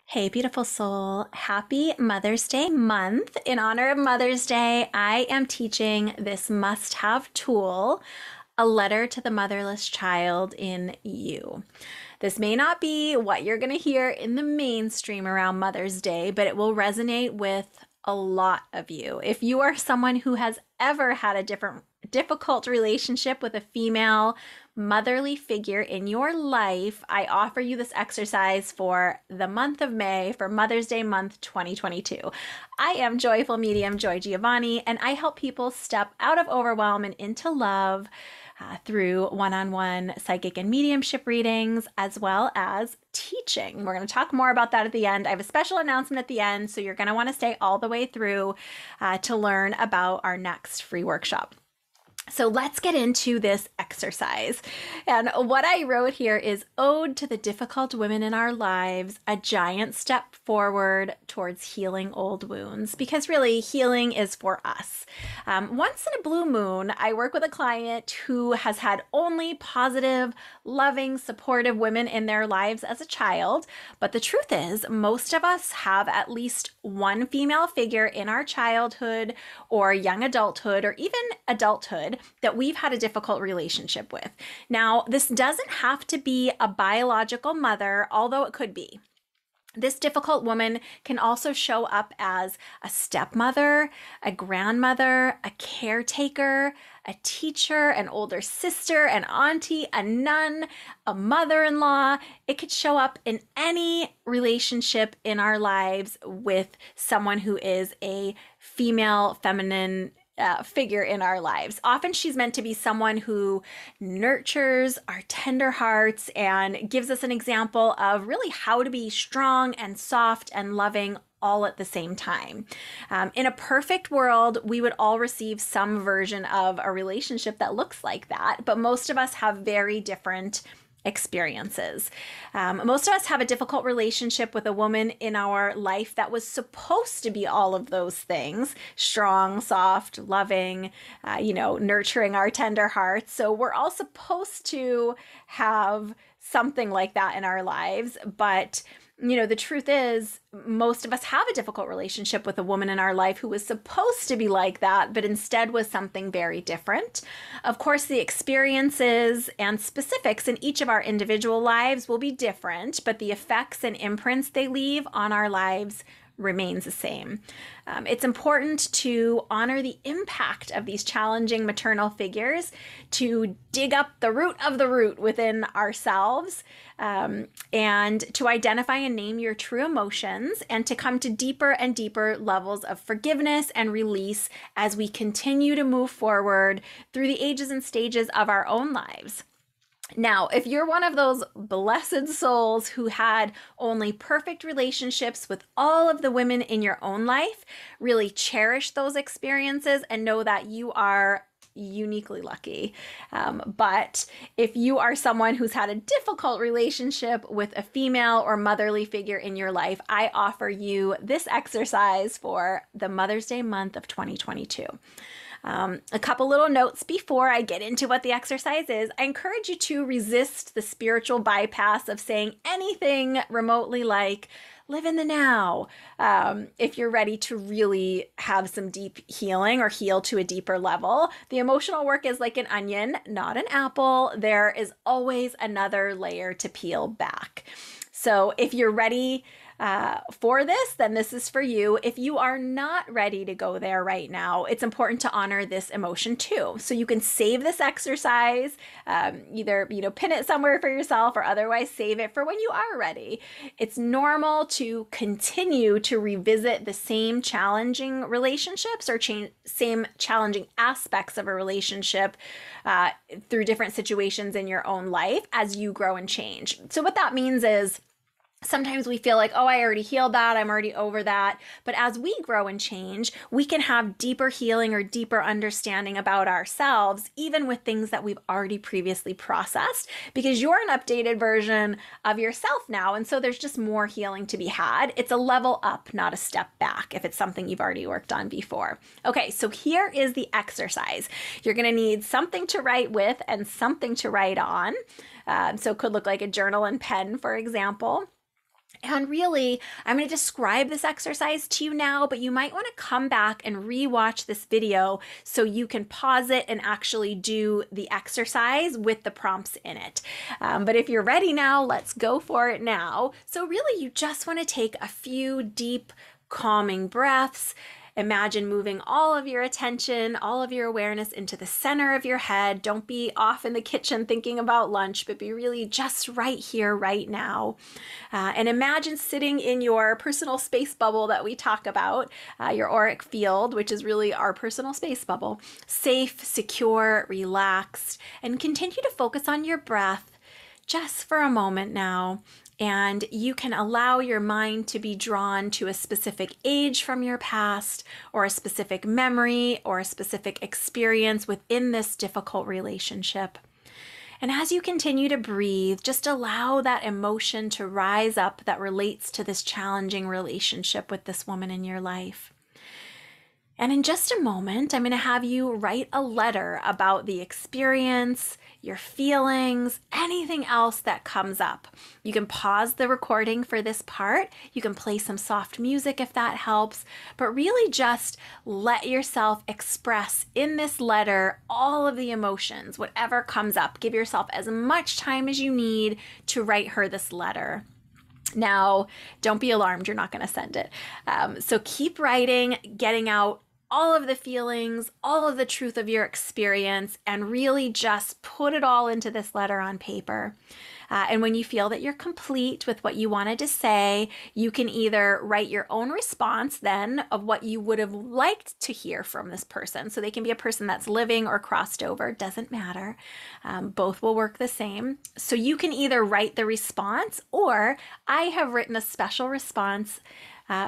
Hey, beautiful soul. Happy Mother's Day month. In honor of Mother's Day, I am teaching this must have tool, a letter to the motherless child in you. This may not be what you're going to hear in the mainstream around Mother's Day, but it will resonate with a lot of you. If you are someone who has ever had a difficult relationship with a female motherly figure in your life, I offer you this exercise for the month of May for Mother's Day month 2022. I am Joyful Medium Joy Giovanni, and I help people step out of overwhelm and into love through one-on-one psychic and mediumship readings, as well as teaching. We're going to talk more about that at the end. I have a special announcement at the end, so you're going to want to stay all the way through to learn about our next free workshop. So let's get into this exercise. And what I wrote here is Ode to the Difficult Women in Our Lives, a giant step forward towards healing old wounds. Because really, healing is for us. Once in a blue moon, I work with a client who has had only positive, loving, supportive women in their lives as a child. But the truth is, most of us have at least one female figure in our childhood or young adulthood or even adulthood that we've had a difficult relationship with. Now, this doesn't have to be a biological mother, although it could be. This difficult woman can also show up as a stepmother, a grandmother, a caretaker, a teacher, an older sister, an auntie, a nun, a mother-in-law. It could show up in any relationship in our lives with someone who is a female, feminine figure in our lives. Often she's meant to be someone who nurtures our tender hearts and gives us an example of really how to be strong and soft and loving all at the same time. In a perfect world, we would all receive some version of a relationship that looks like that, but most of us have very different experiences. Most of us have a difficult relationship with a woman in our life that was supposed to be all of those things: strong, soft, loving, nurturing our tender hearts. So we're all supposed to have something like that in our lives. But the truth is, most of us have a difficult relationship with a woman in our life who was supposed to be like that, but instead was something very different. Of course, the experiences and specifics in each of our individual lives will be different, but the effects and imprints they leave on our lives remains the same. It's important to honor the impact of these challenging maternal figures, to dig up the root of the root within ourselves, and to identify and name your true emotions, and to come to deeper and deeper levels of forgiveness and release as we continue to move forward through the ages and stages of our own lives. Now, if you're one of those blessed souls who had only perfect relationships with all of the women in your own life, really cherish those experiences and know that you are uniquely lucky. But if you are someone who's had a difficult relationship with a female or motherly figure in your life, I offer you this exercise for the Mother's Day month of 2022. A couple little notes before I get into what the exercise is. I encourage you to resist the spiritual bypass of saying anything remotely like, live in the now, if you're ready to really have some deep healing or heal to a deeper level. The emotional work is like an onion, not an apple. There is always another layer to peel back. So if you're ready for this, then this is for you. If you are not ready to go there right now, it's important to honor this emotion too. So you can save this exercise, either pin it somewhere for yourself or otherwise save it for when you are ready. It's normal to continue to revisit the same challenging relationships or same challenging aspects of a relationship through different situations in your own life as you grow and change. So what that means is, sometimes we feel like, oh, I already healed that, I'm already over that. But as we grow and change, we can have deeper healing or deeper understanding about ourselves, even with things that we've already previously processed, because you're an updated version of yourself now. And so there's just more healing to be had. It's a level up, not a step back, if it's something you've already worked on before. Okay, so here is the exercise. You're going to need something to write with and something to write on. So it could look like a journal and pen, for example. And really, I'm going to describe this exercise to you now, but you might want to come back and rewatch this video so you can pause it and actually do the exercise with the prompts in it. But if you're ready now, let's go for it now. So really, you just want to take a few deep, calming breaths. Imagine moving all of your attention, all of your awareness into the center of your head. Don't be off in the kitchen thinking about lunch, but be really just right here, right now. And imagine sitting in your personal space bubble that we talk about, your auric field, which is really our personal space bubble, safe, secure, relaxed, and continue to focus on your breath just for a moment now. And you can allow your mind to be drawn to a specific age from your past, or a specific memory, or a specific experience within this difficult relationship. And as you continue to breathe, just allow that emotion to rise up that relates to this challenging relationship with this woman in your life. And in just a moment, I'm going to have you write a letter about the experience, your feelings, anything else that comes up. You can pause the recording for this part. You can play some soft music if that helps, but really just let yourself express in this letter all of the emotions, whatever comes up. Give yourself as much time as you need to write her this letter. Now, don't be alarmed, you're not going to send it. So keep writing, getting out all of the feelings, all of the truth of your experience, and really just put it all into this letter on paper. And when you feel that you're complete with what you wanted to say, you can either write your own response then of what you would have liked to hear from this person. So they can be a person that's living or crossed over, doesn't matter. Both will work the same. So you can either write the response, or I have written a special response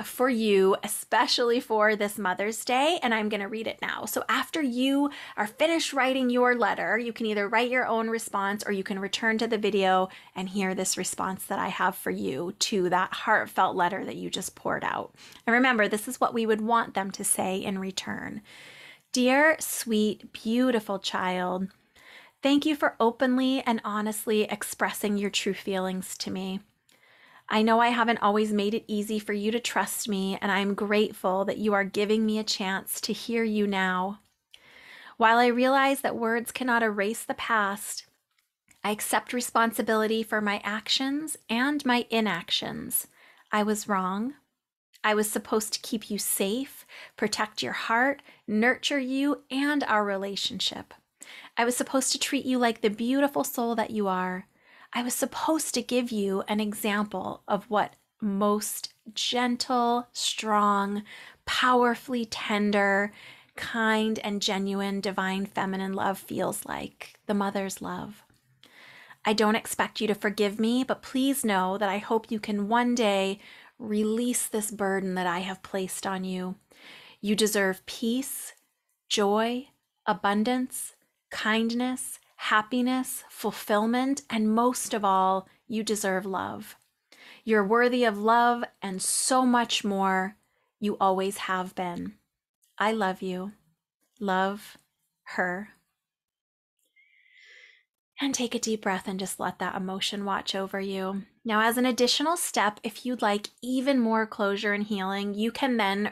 for you, especially for this Mother's Day, and I'm going to read it now. So after you are finished writing your letter, you can either write your own response, or you can return to the video and hear this response that I have for you to that heartfelt letter that you just poured out. And remember, this is what we would want them to say in return. Dear, sweet, beautiful child, thank you for openly and honestly expressing your true feelings to me. I know I haven't always made it easy for you to trust me, and I'm grateful that you are giving me a chance to hear you now. While I realize that words cannot erase the past, I accept responsibility for my actions and my inactions. I was wrong. I was supposed to keep you safe, protect your heart, nurture you and our relationship. I was supposed to treat you like the beautiful soul that you are. I was supposed to give you an example of what most gentle, strong, powerfully tender, kind, and genuine divine feminine love feels like, the mother's love. I don't expect you to forgive me, but please know that I hope you can one day release this burden that I have placed on you. You deserve peace, joy, abundance, kindness, happiness, fulfillment, and most of all, you deserve love. You're worthy of love and so much more. You always have been. I love you. Love, her. And take a deep breath and just let that emotion watch over you. Now, as an additional step, if you'd like even more closure and healing, you can then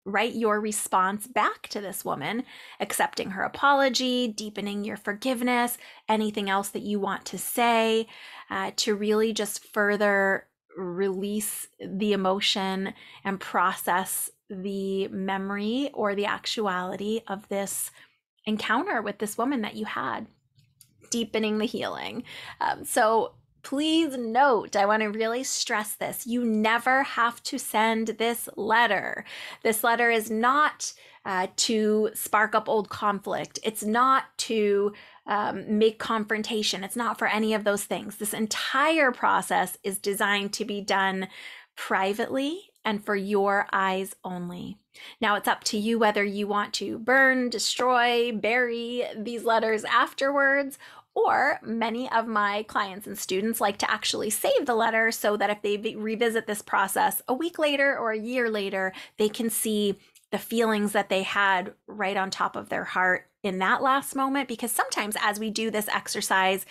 write your response back to this woman, accepting her apology, deepening your forgiveness, anything else that you want to say, to really just further release the emotion and process the memory or the actuality of this encounter with this woman that you had, deepening the healing. So please note, I want to really stress this. You never have to send this letter. This letter is not to spark up old conflict. It's not to make confrontation. It's not for any of those things. This entire process is designed to be done privately and for your eyes only. Now it's up to you whether you want to burn, destroy, bury these letters afterwards, or many of my clients and students like to actually save the letter so that if they revisit this process a week later or a year later, they can see the feelings that they had right on top of their heart in that last moment. Because sometimes as we do this exercise,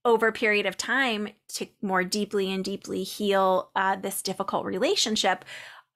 over a period of time to more deeply and deeply heal this difficult relationship,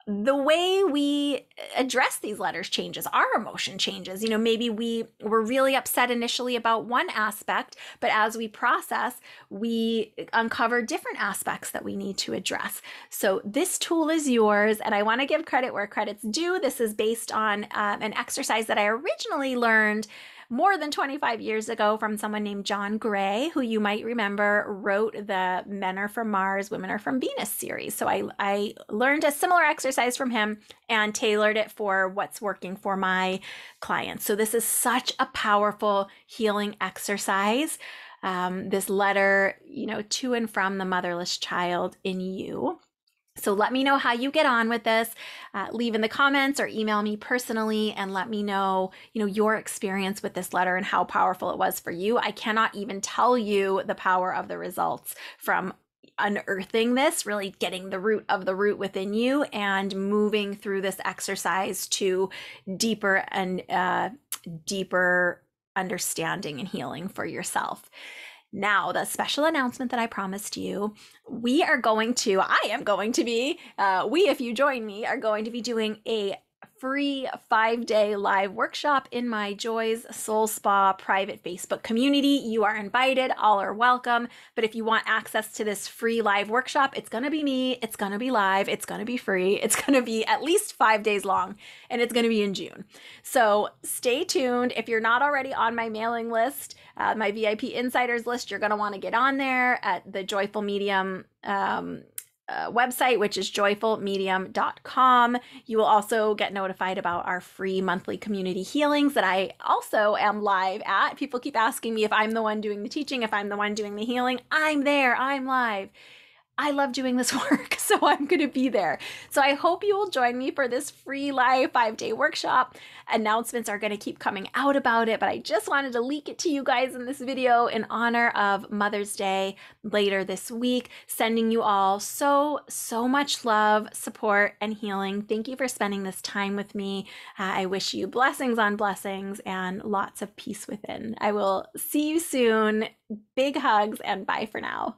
the way we address these letters changes. Our emotion changes. Maybe we were really upset initially about one aspect, but as we process, we uncover different aspects that we need to address. So this tool is yours, and I want to give credit where credit's due. This is based on an exercise that I originally learned more than 25 years ago from someone named John Gray, who you might remember wrote the Men Are From Mars, Women Are From Venus series. So I learned a similar exercise from him and tailored it for what's working for my clients. So this is such a powerful healing exercise. This letter, to and from the motherless child in you. So let me know how you get on with this. Leave in the comments or email me personally and let me know, your experience with this letter and how powerful it was for you. I cannot even tell you the power of the results from unearthing this, really getting the root of the root within you and moving through this exercise to deeper and deeper understanding and healing for yourself. Now, the special announcement that I promised you, I am going to be, if you join me, are going to be doing a free 5-day live workshop in my Joy's Soul Spa private Facebook community. You are invited, all are welcome. But if you want access to this free live workshop, it's going to be me, it's going to be live, it's going to be free, it's going to be at least 5 days long, and it's going to be in June. So stay tuned. If you're not already on my mailing list, my VIP insiders list, you're going to want to get on there at the Joyful Medium website, which is joyfulmedium.com. You will also get notified about our free monthly community healings that I also am live at. People keep asking me if I'm the one doing the teaching, if I'm the one doing the healing. I'm there, I'm live. I love doing this work, so I'm going to be there. So I hope you will join me for this free live 5-day workshop. Announcements are going to keep coming out about it, but I just wanted to leak it to you guys in this video in honor of Mother's Day later this week. Sending you all so much love, support, and healing. Thank you for spending this time with me. I wish you blessings on blessings and lots of peace within. I will see you soon. Big hugs and bye for now.